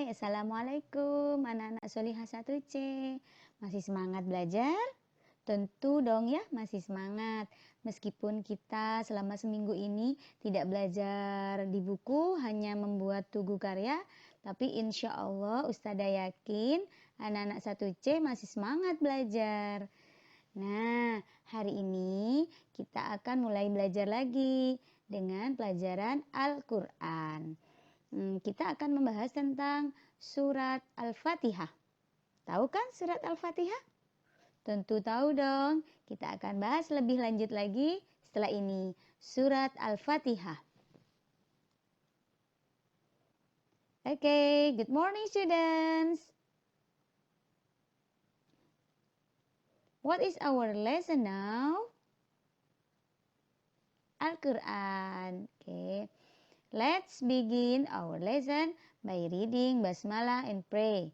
Assalamualaikum anak-anak Solihah 1C. Masih semangat belajar? Tentu dong ya, masih semangat. Meskipun kita selama seminggu ini tidak belajar di buku, hanya membuat tugu karya, tapi insya Allah Ustazah yakin anak-anak 1C masih semangat belajar. Nah, hari ini kita akan mulai belajar lagi dengan pelajaran Al-Quran. Kita akan membahas tentang surat Al-Fatihah. Tahu kan surat Al-Fatihah? Tentu tahu dong. Kita akan bahas lebih lanjut lagi setelah ini. Surat Al-Fatihah. Okay, good morning students. What is our lesson now? Al-Quran. Okay. Let's begin our lesson by reading Basmalah and pray.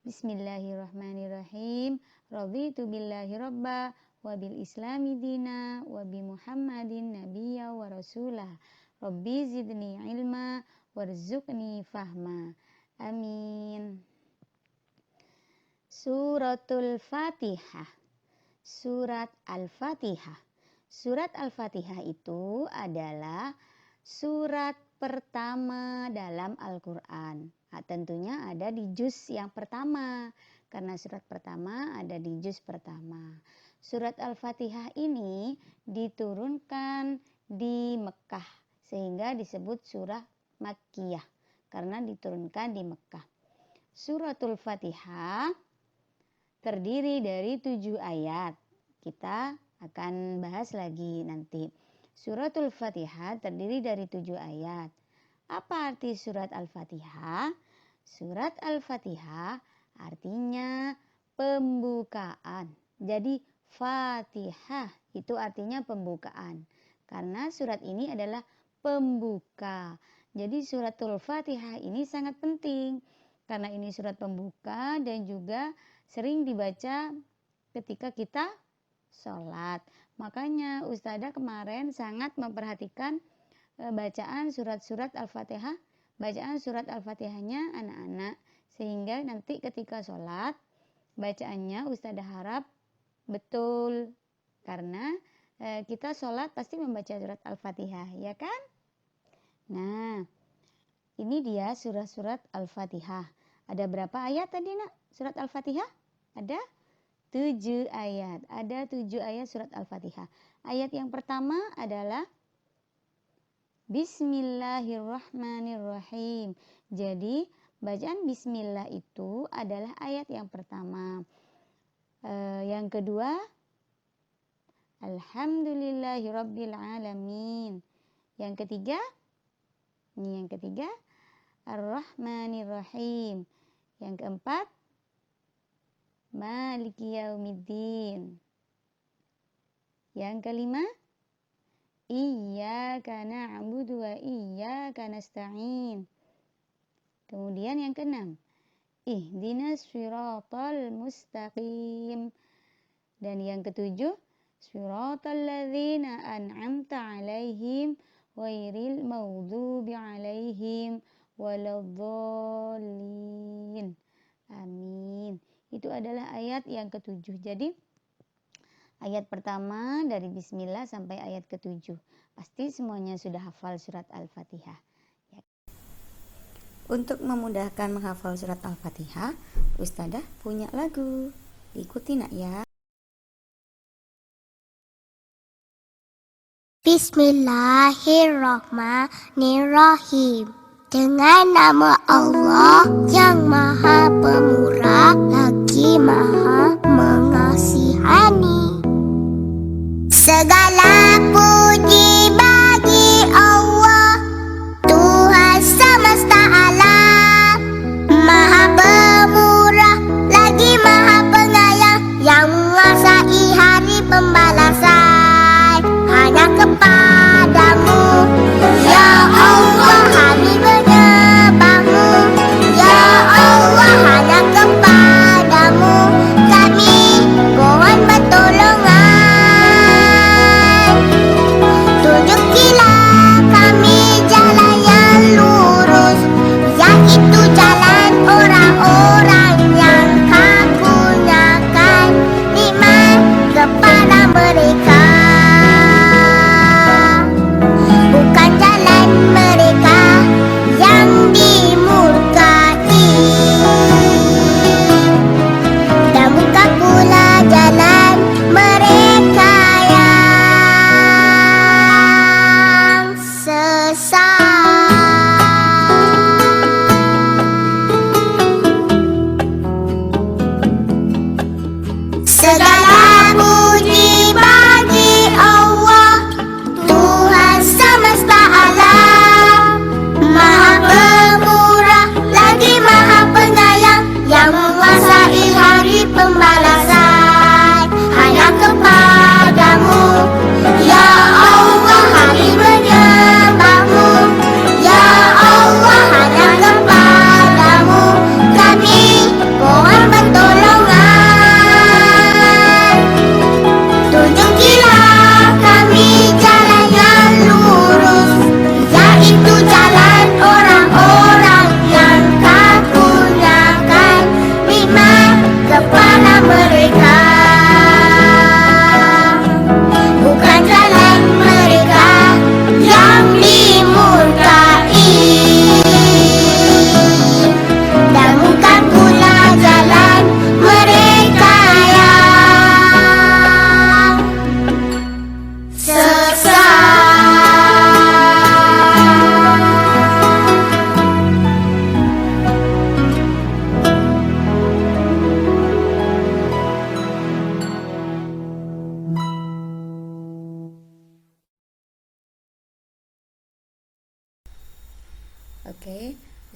Bismillahirrahmanirrahim. Raditu billahi rabba wa bil islami dina wa bi Muhammadin nabiyya wa rasulah. Rabbi zidni ilma warzuqni fahma. Amin. Suratul Fatihah. Surat Al-Fatihah. Surat Al-Fatihah itu adalah surat pertama dalam Al-Quran. Nah, tentunya ada di juz yang pertama. Karena surat pertama ada di juz pertama. Surat Al-Fatihah ini diturunkan di Mekah. Sehingga disebut surah Makkiyah. Karena diturunkan di Mekah. Suratul Fatihah terdiri dari 7 ayat. Kita akan bahas lagi nanti. Suratul Fatihah terdiri dari 7 ayat. Apa arti surat Al-Fatihah? Surat Al-Fatihah artinya pembukaan. Jadi Fatihah itu artinya pembukaan. Karena surat ini adalah pembuka. Jadi suratul Fatihah ini sangat penting. Karena ini surat pembuka dan juga sering dibaca ketika kita sholat. Makanya Ustazah kemarin sangat memperhatikan bacaan surat-surat Al-Fatihah, bacaan surat Al-Fatihahnya anak-anak. Sehingga nanti ketika sholat, bacaannya Ustazah harap betul. Karena kita sholat pasti membaca surat Al-Fatihah, ya kan? Nah, ini dia surat-surat Al-Fatihah. Ada berapa ayat tadi nak? Surat Al-Fatihah? Ada 7 ayat. Ada 7 ayat surat Al-Fatihah. Ayat yang pertama adalah Bismillahirrahmanirrahim. Jadi bacaan Bismillah itu adalah ayat yang pertama. Yang kedua, Alhamdulillahirrabbilalamin. Yang ketiga, Ar-Rahmanirrahim. Yang keempat, Maliki yaumiddin. Yang kelima, Iyyaka na'budu wa iyyaka nasta'in. Kemudian yang keenam, Ihdinas siratal mustaqim. Dan yang ketujuh, Siratal ladzina an'amta 'alaihim ghairil maghdubi 'alaihim waladdallin. Amin. Itu adalah ayat yang ketujuh. Jadi ayat pertama dari Bismillah sampai ayat ketujuh. Pasti semuanya sudah hafal surat Al-Fatihah. Ya. Untuk memudahkan menghafal surat Al-Fatihah, Ustazah punya lagu. Ikuti nak ya. Bismillahirrahmanirrahim. Dengan nama Allah yang Maha Pemurah lagi Maha Mengasihani. Segala puji bagi Allah, Tuhan semesta alam. Maha Pemurah lagi Maha Penyayang, yang menguasai hari pembalasan. Hanya kepadamu, ya Allah, kami menyembahmu. Ya Allah, hanya kepadamu kami mohon pertolongan.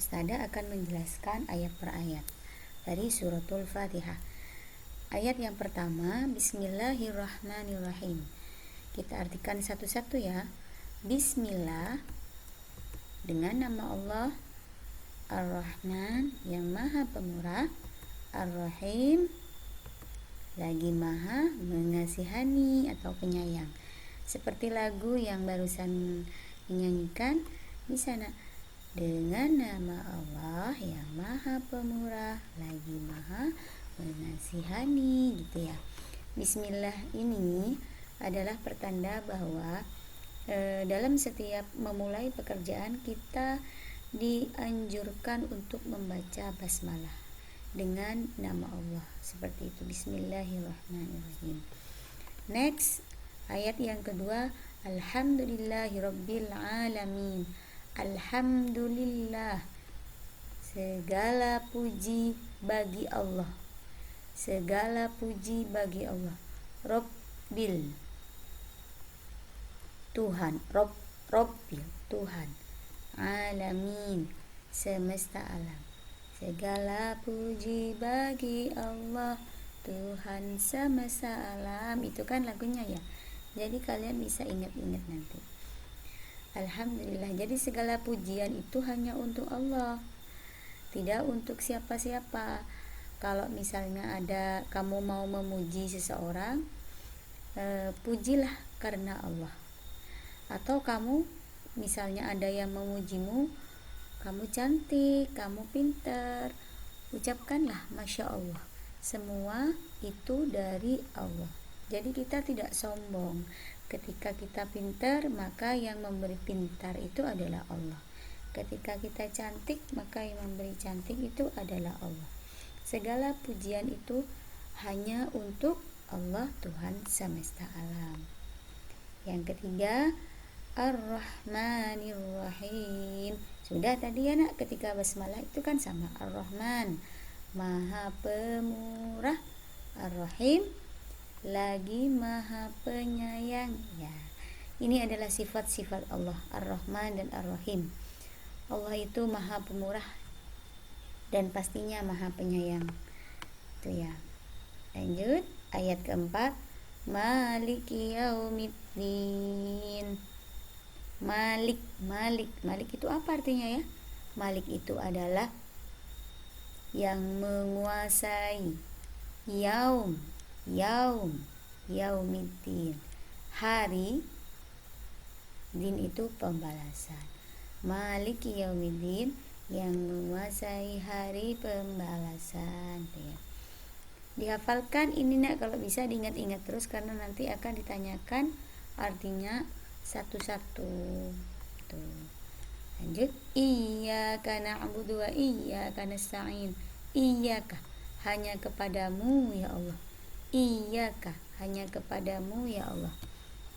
Ustada akan menjelaskan ayat per ayat dari suratul Fatihah. Ayat yang pertama, Bismillahirrahmanirrahim. Kita artikan satu-satu ya. Bismillah, dengan nama Allah, Ar-Rahman, yang maha pemurah, Ar-Rahim, lagi maha mengasihani atau penyayang. Seperti lagu yang barusan dinyanyikan di sana. Dengan nama Allah yang maha pemurah, lagi maha mengasihani, gitu ya. Bismillah ini adalah pertanda bahwa dalam setiap memulai pekerjaan kita dianjurkan untuk membaca basmalah dengan nama Allah, seperti itu. Bismillahirrahmanirrahim. Next, ayat yang kedua, Alhamdulillahirabbil alamin. Alhamdulillah, segala puji bagi Allah, segala puji bagi Allah. Rabbil, Tuhan. Rabbil, Tuhan. Alamin, semesta alam. Segala puji bagi Allah, Tuhan semesta alam. Itu kan lagunya ya. Jadi kalian bisa ingat-ingat nanti. Alhamdulillah, jadi segala pujian itu hanya untuk Allah, tidak untuk siapa-siapa. Kalau misalnya ada kamu mau memuji seseorang, pujilah karena Allah. Atau kamu misalnya ada yang memujimu, kamu cantik, kamu pintar, ucapkanlah Masya Allah. Semua itu dari Allah. Jadi kita tidak sombong. Ketika kita pintar, maka yang memberi pintar itu adalah Allah. Ketika kita cantik, maka yang memberi cantik itu adalah Allah. Segala pujian itu hanya untuk Allah, Tuhan semesta alam. Yang ketiga, Ar-Rahmanir-Rahim. Sudah tadi ya nak, ketika basmalah itu kan sama. Ar-Rahman, maha pemurah. Ar-Rahim, lagi maha penyayang. Ya, ini adalah sifat-sifat Allah, Ar-Rahman dan Ar-Rahim. Allah itu maha pemurah dan pastinya maha penyayang. Itu ya. Lanjut, ayat keempat, Maliki yaumiddin. Malik itu apa artinya ya? Malik itu adalah yang menguasai. Yaumiddin, hari. Din itu pembalasan. Maliki yaumiddin, yang menguasai hari pembalasan. Ya. Dihafalkan ini nak, kalau bisa diingat-ingat terus karena nanti akan ditanyakan artinya satu-satu. Tuh. Lanjut, Iyyaka na'budu wa iyyaka nasta'in. Iyyaka, hanya kepadamu ya Allah. Iyyaka, hanya kepadamu ya Allah.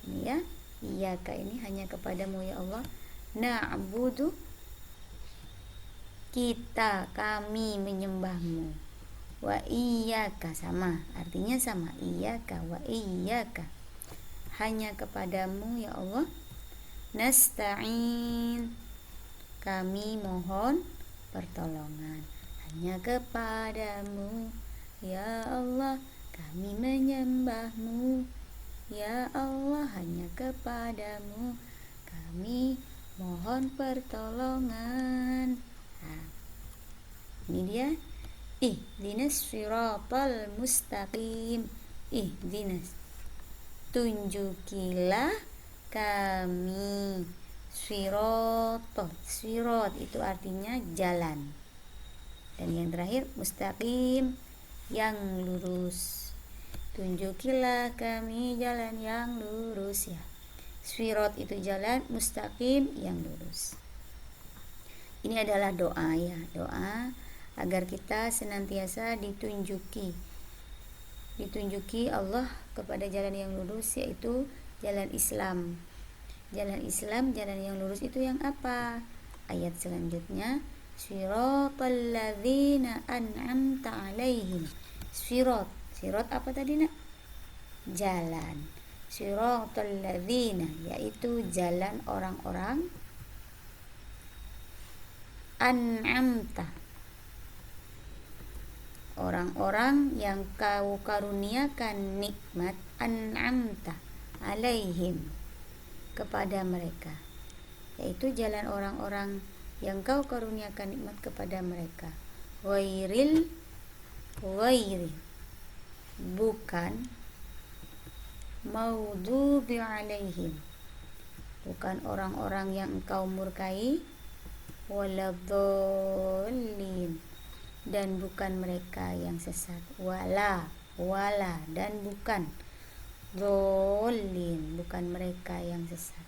Ini ya, Iyyaka ini hanya kepadamu ya Allah. Na'budu, kita, kami menyembahmu. Wa iyyaka, sama, artinya sama. Iyyaka wa iyyaka, hanya kepadamu ya Allah. Nasta'in, kami mohon pertolongan. Hanya kepadamu ya Allah kami menyembahmu. Ya Allah, hanya kepadamu kami mohon pertolongan. Nah, ini dia. Ihdinas siratal mustaqim. Ihdinas, tunjukilah kami. Sirat itu artinya jalan. Dan yang terakhir, mustaqim, yang lurus. Tunjukilah kami jalan yang lurus ya. Sirat itu jalan, mustaqim yang lurus. Ini adalah doa ya, doa agar kita senantiasa ditunjuki Allah kepada jalan yang lurus, yaitu jalan Islam. Jalan Islam, jalan yang lurus itu yang apa? Ayat selanjutnya, Siratal ladzina an'amta 'alaihim. Sirat apa tadi nak? Jalan. Siratal ladzina, yaitu jalan orang-orang an'amta. Orang-orang yang kau karuniakan nikmat, an'amta alaihim, kepada mereka, yaitu jalan orang-orang yang kau karuniakan nikmat kepada mereka. Ghairi, bukan, maghdubi alaihim, bukan orang-orang yang engkau murkai, waladhdallin, dan bukan mereka yang sesat, wala dan bukan dhalin, bukan mereka yang sesat.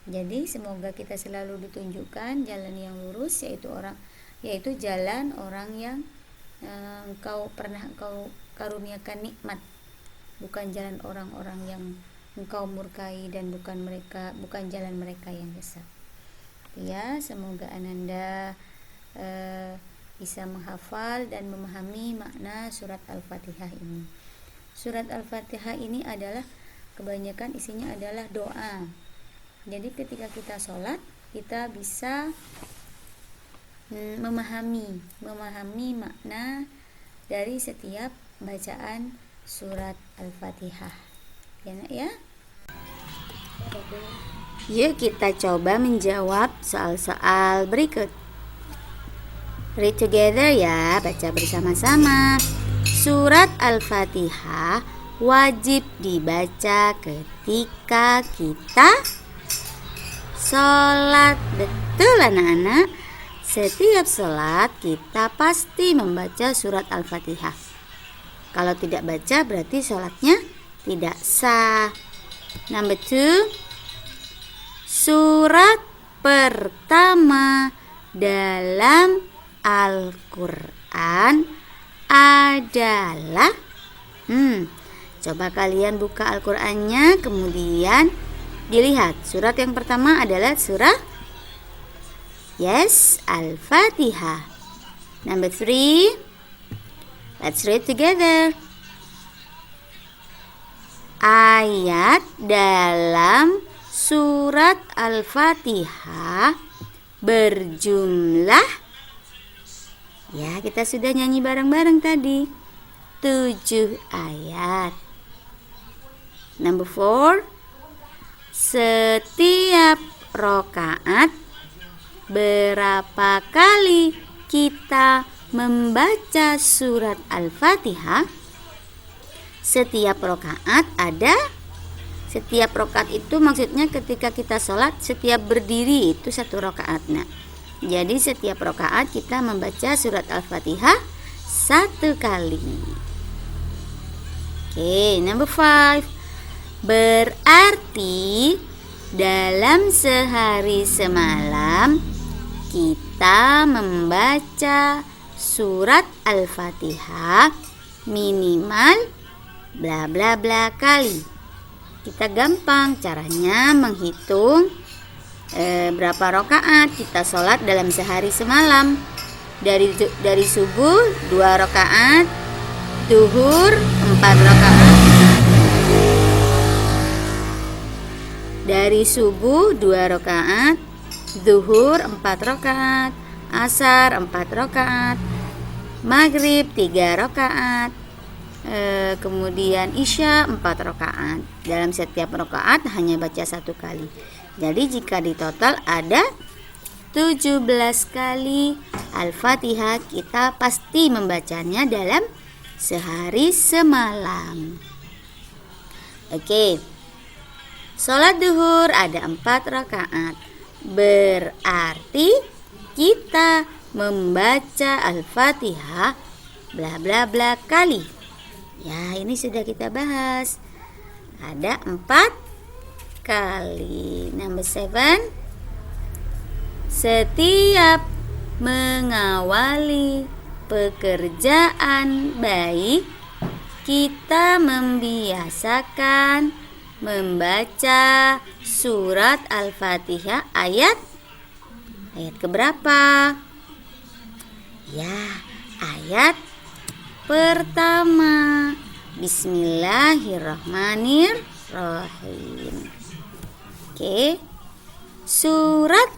Jadi semoga kita selalu ditunjukkan jalan yang lurus, yaitu jalan orang yang engkau karuniakan nikmat, bukan jalan orang-orang yang engkau murkai, dan bukan jalan mereka yang sesat. Ya, semoga Ananda bisa menghafal dan memahami makna surat Al-Fatihah ini. Surat Al-Fatihah ini adalah kebanyakan isinya adalah doa. Jadi ketika kita sholat, kita bisa memahami makna dari setiap bacaan surat Al-Fatihah. Ya, Nak, ya? Yuk kita coba menjawab soal-soal berikut. Read together ya, baca bersama-sama. Surat Al-Fatihah wajib dibaca ketika kita sholat. Betul anak-anak, setiap sholat kita pasti membaca surat Al-Fatihah. Kalau tidak baca berarti sholatnya tidak sah. Number 2, surat pertama dalam Al-Quran adalah coba kalian buka Al-Qurannya, kemudian dilihat surat yang pertama adalah surah Al-Fatihah. Number 3, let's read together. Ayat dalam surat Al-Fatihah berjumlah, ya kita sudah nyanyi bareng-bareng tadi, 7 ayat. Number 4, setiap rokaat berapa kali kita membaca surat Al-Fatihah? Setiap rokaat setiap rokaat itu maksudnya ketika kita sholat, setiap berdiri itu 1 rokaat. Nah, jadi setiap rokaat kita membaca surat Al-Fatihah 1 kali. Oke, number 5. Berarti dalam sehari semalam kita membaca surat Al-Fatihah minimal bla bla bla kali. Kita gampang caranya menghitung berapa rokaat kita sholat dalam sehari semalam. Dari subuh 2 rokaat, zuhur 4 rokaat. Dari subuh 2 rokaat, zuhur 4 rokaat, asar 4 rokaat, maghrib 3 rokaat, kemudian isya 4 rokaat. Dalam setiap rokaat hanya baca 1 kali. Jadi jika di total ada 17 kali Al-Fatihah, kita pasti membacanya dalam sehari semalam. Oke. Sholat duhur ada 4 rakaat. Berarti kita membaca Al-Fatihah bla bla bla kali. Ya, ini sudah kita bahas. Ada 4 kali. Number 7. Setiap mengawali pekerjaan baik, kita membiasakan membaca surat Al-Fatihah ayat keberapa? Ya, ayat pertama. Bismillahirrahmanirrahim. Oke. Surat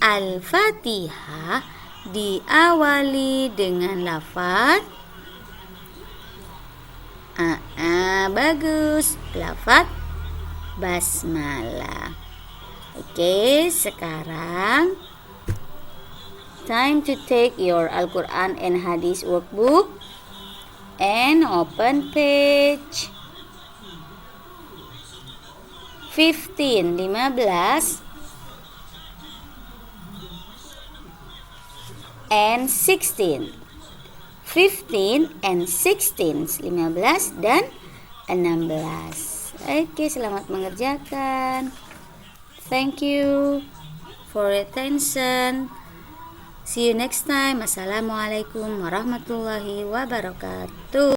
Al-Fatihah diawali dengan lafaz bagus, lafaz basmalah. Oke, sekarang time to take your Al-Quran and Hadis workbook and open page 15 and 16. 15 and 16, 15 dan 16. Oke, selamat mengerjakan. Thank you for your attention. See you next time. Assalamualaikum warahmatullahi wabarakatuh.